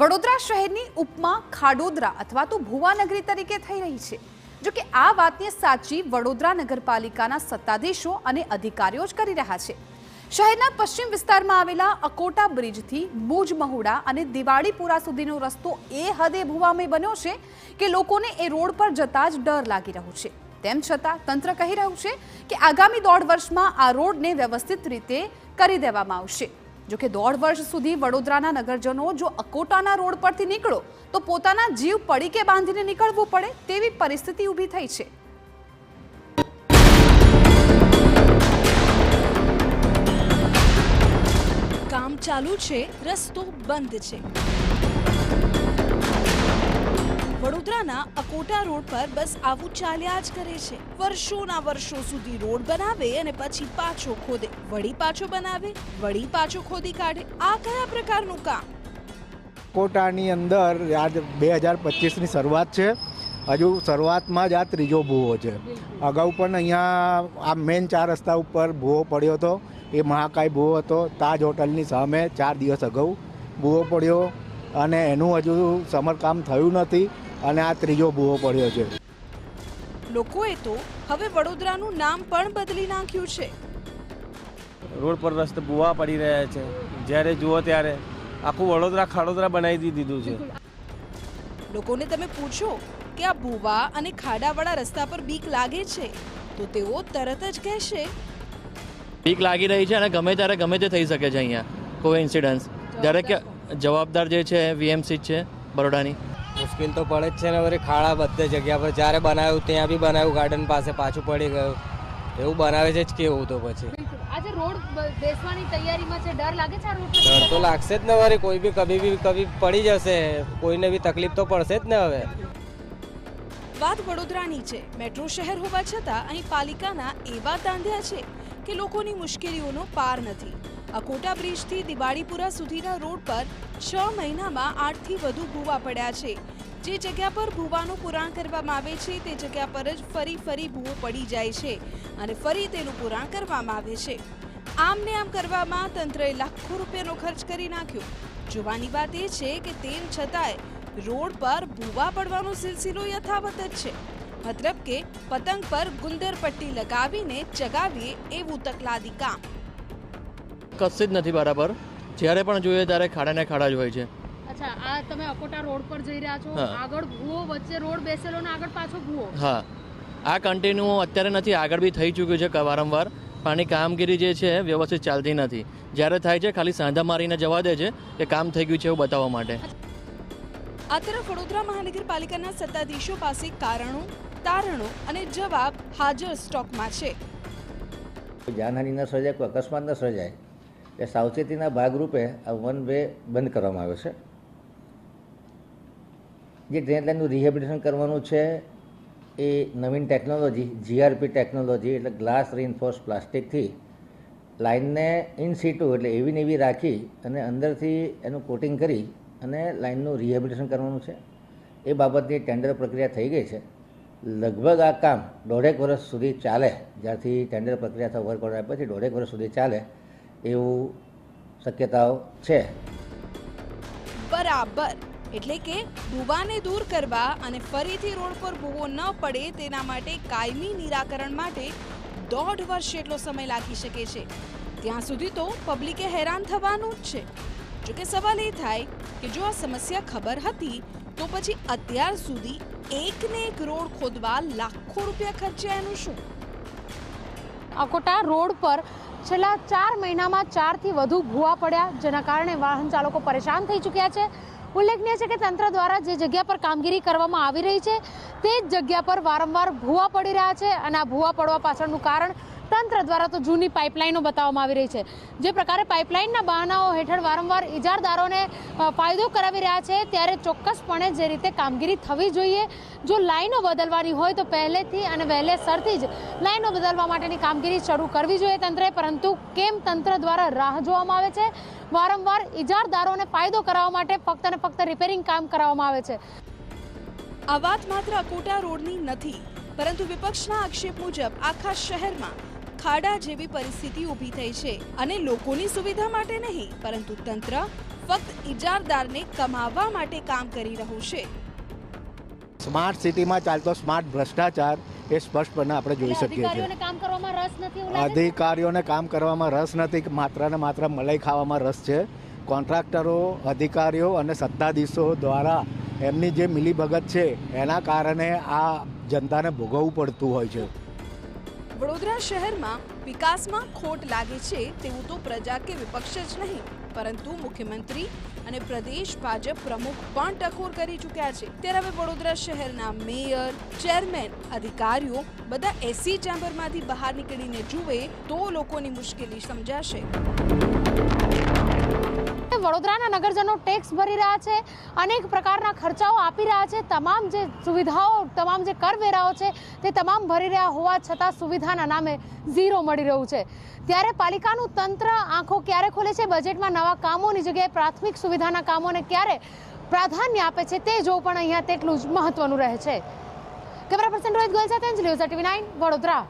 વડોદરા શહેરની ઉપમા ખાડોદરા અથવા તો ભુવાનગરી તરીકે થઈ રહી છે। જો કે આ વાતને સાચી વડોદરા નગરપાલિકાના સત્તાધીશો અને અધિકારીઓ જ કરી રહ્યા છે। શહેરના પશ્ચિમ વિસ્તારમાં આવેલા અકોટા બ્રિજથી ભુજ મહુડા અને દિવાળીપુરા સુધીનો રસ્તો એ હદે ભુવામય બન્યો છે કે લોકોને એ રોડ પર જતા જ ડર લાગી રહ્યો છે। તેમ છતાં તંત્ર કહી રહ્યું છે કે આગામી 1.5 વર્ષમાં આ રોડને વ્યવસ્થિત રીતે કરી દેવામાં આવશે। જો કે 1.5 વર્ષ સુધી વડોદરાના નગરજનો જો અકોટાના રોડ પરથી નીકળો તો પોતાના જીવ પડીકે બાંધીને નીકળવું પડે તેવી પરિસ્થિતિ ઊભી થઈ છે। કામ ચાલુ છે, રસ્તો બંધ છે। વડોદરાના અકોટા રોડ પર બસ આવું ચાલ્યા જ કરે છે। વર્ષોના વર્ષો સુધી રોડ બનાવે અને પછી પાછો ખોદે, વળી પાછો બનાવે, વળી પાછો ખોદી કાઢે। આ કયા પ્રકારનું કામ? કોટાની અંદર આજ 2025ની શરૂઆત છે। હજુ શરૂઆતમાં જ આ ત્રીજો ભૂવો છે। અગાઉ પણ અહીંયા આ મેન 4 રસ્તા ઉપર ભૂવો પડ્યો હતો। એ મહાકાય ભૂવો હતો। તાજ હોટલની સામે 4 દિવસ અગાઉ ભૂવો પડ્યો અને એનું હજુ સમારકામ થયું નથી અને આ ત્રીજો ભૂવો પડ્યો છે। લોકોએ તો હવે વડોદરાનું નામ પણ બદલી નાખ્યું છે। રોડ પર રસ્તે ભૂવા પડી રહ્યા છે। જ્યારે જુઓ ત્યારે આખું વડોદરા ખાડોદરા બનાવી દીધું છે। લોકોને તમે પૂછો કે આ ભૂવા અને ખાડાવાળા રસ્તા પર બીક લાગે છે તો તેઓ તરત જ કહેશે બીક લાગી રહી છે અને ગમે ત્યારે ગમે તે થઈ શકે છે। અહીંયા કોઈ ઇન્સિડન્સ દરેક જવાબદાર જે છે વીએમસી છે બરોડાની। મુશ્કેલ તો પડે જ છે ને। વળી ખાડા બધે જગ્યા પર જ્યારે બનાવ્યું ત્યાં બી બનાવ્યું, ગાર્ડન પાસે પાછું પડી ગયું, એવું બનાવે છે જ કેવું તો પછી આજે રોડ બેસવાની તૈયારીમાં છે, ડર લાગે છે? આ રોડ ડર તો લાગશે જ ને। વળી કોઈ બી કભી પડી જશે, કોઈને બી તકલીફ તો પડશે જ ને। હવે વાત વડોદરાની છે। મેટ્રો શહેર હોવા છતાં અહીં પાલિકાના એવા તાંધ્યા છે કે લોકોની મુશ્કેલીઓનો પાર નથી। અકોટા બ્રિજથી દિવાળીપુરા સુધીના રોડ પર 6 મહિનામાં 8 થી વધુ ભૂવા પડ્યા છે। જે જગ્યા પર ભૂવાનું પુરાણ કરવામાં આવે છે તે જગ્યા પર જ ફરી ભૂવો પડી જાય છે અને ફરી તેનું પુરાણ કરવામાં આવે છે। આમ ને આમ કરવામાં તંત્રએ લાખો રૂપિયાનો ખર્ચ કરી નાખ્યો। જોવાની વાત એ છે કે તેમ છતાંય રોડ પર ભૂવા પડવાનો સિલસિલો યથાવત જ છે। મતલબ કે પતંગ પર ગુંદર પટ્ટી લગાવીને ચગાવીએ એવું તકલાદી કામ। કશું જ નથી બરાબર। જ્યારે પણ જોઈએ ત્યારે ખાડા ને ખાડા જ હોય છે। અચ્છા, આ તમે અકોટા રોડ પર જઈ રહ્યા છો, આગળ ભૂવો, વચ્ચે રોડ બેસેલો ને આગળ પાછો ભૂવો। હા, આ કન્ટિન્યુ અત્યારે નથી, આગળ બી થઈ ચૂક્યું છે વારંવાર। પણ એ કામગીરી જે છે વ્યવસ્થિત ચાલતી નથી। જ્યારે થાય છે ખાલી સાંધા મારીને જવા દે છે કે કામ થઈ ગયું છે એવું બતાવવા માટે। આ તરફ વડોદરા મહાનગરપાલિકાના સત્તાધીશો પાસે કારણો, તારણો અને જવાબ હાજર સ્ટોકમાં છે। જાનહાનિ ન સર્જાય, કોઈ અકસ્માત ન સર્જાય એ સાવચેતીના ભાગરૂપે આ વન વે બંધ કરવામાં આવ્યો છે। જે ડ્રેન લાઇનનું રિહેબિલિટેશન કરવાનું છે એ નવીન ટેકનોલોજી જીઆરપી ટેકનોલોજી એટલે ગ્લાસ રીઇન્ફોર્સ પ્લાસ્ટિકથી લાઇનને ઇન સીટુ એટલે એવી ને એવી રાખી અને અંદરથી એનું કોટિંગ કરી અને લાઇનનું રિહેબિલિટેશન કરવાનું છે। એ બાબતની ટેન્ડર પ્રક્રિયા થઈ ગઈ છે। લગભગ આ કામ 1.5 વર્ષ સુધી ચાલે। જ્યારથી ટેન્ડર પ્રક્રિયા વર્ક ઓર્ડર આપ્યા પછી 1.5 વર્ષ સુધી ચાલે એવું શક્યતાઓ છે। બરાબર, એટલે કે ભૂવાને દૂર કરવા અને ફરીથી રોડ પર ભૂવો ન પડે તેના માટે કાયમી નિરાકરણ માટે 1.5 વર્ષ જેટલો સમય લાગી શકે છે। ત્યાં સુધી તો પબ્લિકે હેરાન થવાનું જ છે। જોકે સવાલ એ થાય કે જો આ સમસ્યા ખબર હતી તો પછી અત્યાર સુધી એકને એક રોડ ખોદવા લાખો રૂપિયા ખર્ચ્યા એનું શું? અકોટા રોડ પર છેલ્લા 4 મહિનામાં 4 થી વધુ ભૂવા પડ્યા, જેના કારણે વાહન ચાલકો પરેશાન થઈ ચૂક્યા છે। ઉલ્લેખનીય છે કે તંત્ર દ્વારા જે જગ્યા પર કામગીરી કરવામાં આવી રહી છે તે જ જગ્યા પર વારંવાર ભૂવા પડી રહ્યા છે અને આ ભૂવા પડવા પાછળનું કારણ તંત્ર દ્વારા તો જૂની પાઇપલાઇનો બતાવવામાં આવી રહી છે। જે પ્રકારે પાઇપલાઇનના બહાનાઓ હેઠળ વારંવાર ઇજારદારોને ફાયદો કરાવી રહ્યા છે ત્યારે ચોક્કસપણે જે રીતે કામગીરી થવી જોઈએ, જો લાઈનો બદલવાની હોય તો પહેલેથી અને વહેલેસરથી જ લાઈનો બદલવા માટેની કામગીરી શરૂ કરવી જોઈએ તંત્રએ। પરંતુ કેમ તંત્ર દ્વારા રાહ જોવામાં આવે છે? વારંવાર ઇજારદારોને ફાયદો કરાવવા માટે ફક્ત અને ફક્ત રિપેરિંગ કામ કરાવવામાં આવે છે। આ વાત માત્ર અકોટા રોડની નથી, પરંતુ વિપક્ષના આક્ષેપ મુજબ આખા શહેરમાં ખાડા જેવી પરિસ્થિતિ ઊભી થઈ છે અને લોકોની સુવિધા માટે નહીં પરંતુ તંત્ર ફક્ત ઇજારદારને કમાવા માટે કામ કરી રહ્યું છે. સ્માર્ટ સિટીમાં ચાલતો સ્માર્ટ ભ્રષ્ટાચાર એ સ્પષ્ટપણે આપણે જોઈ શકીએ છીએ. અધિકારીઓને કામ કરવામાં રસ નથી એવું લાગે છે? અધિકારીઓને કામ કરવામાં રસ નથી, માત્ર ને માત્ર મલાઈ ખાવામાં રસ છે. કોન્ટ્રાક્ટરો, અધિકારીઓ અને સત્તાધીશો દ્વારા એમની જે મિલીભગત છે એના કારણે આ જનતાને ભોગવવું પડતું હોય છે. વડોદરા શહેરમાં વિકાસમાં ખોટ લાગે છે તેવું તો પ્રજા કે વિપક્ષ જ નહીં પરંતુ મુખ્યમંત્રી અને પ્રદેશ ભાજપ પ્રમુખ પણ ટકોર કરી ચૂક્યા છે. ત્યારે હવે વડોદરા શહેરના મેયર, ચેરમેન, અધિકારીઓ બધા એસી ચેમ્બરમાંથી બહાર નીકળીને જુએ તો લોકોની મુશ્કેલી સમજાશે. વડોદરાના નગરજનો ટેક્સ ભરી રહ્યા છે, અનેક પ્રકારના ખર્ચાઓ આપી રહ્યા છે, તમામ જે સુવિધાઓ, તમામ જે કરવેરાઓ છે તે તમામ ભરી રહ્યા હોવા છતાં સુવિધાના નામે ઝીરો મળી રહ્યું છે. ત્યારે પાલિકાનું તંત્ર આંખો ક્યારે ખોલે છે, બજેટમાં નવા કામોની જગ્યાએ પ્રાથમિક સુવિધાના કામોને ક્યારે પ્રાધાન્ય આપે છે તે જોવું પણ અહીંયા તેટલું જ મહત્વનું રહે છે. કેમેરા પર્સન રોહિત ગોયલ સાથે અંજલિ ઓઝા, TV9 વડોદરા.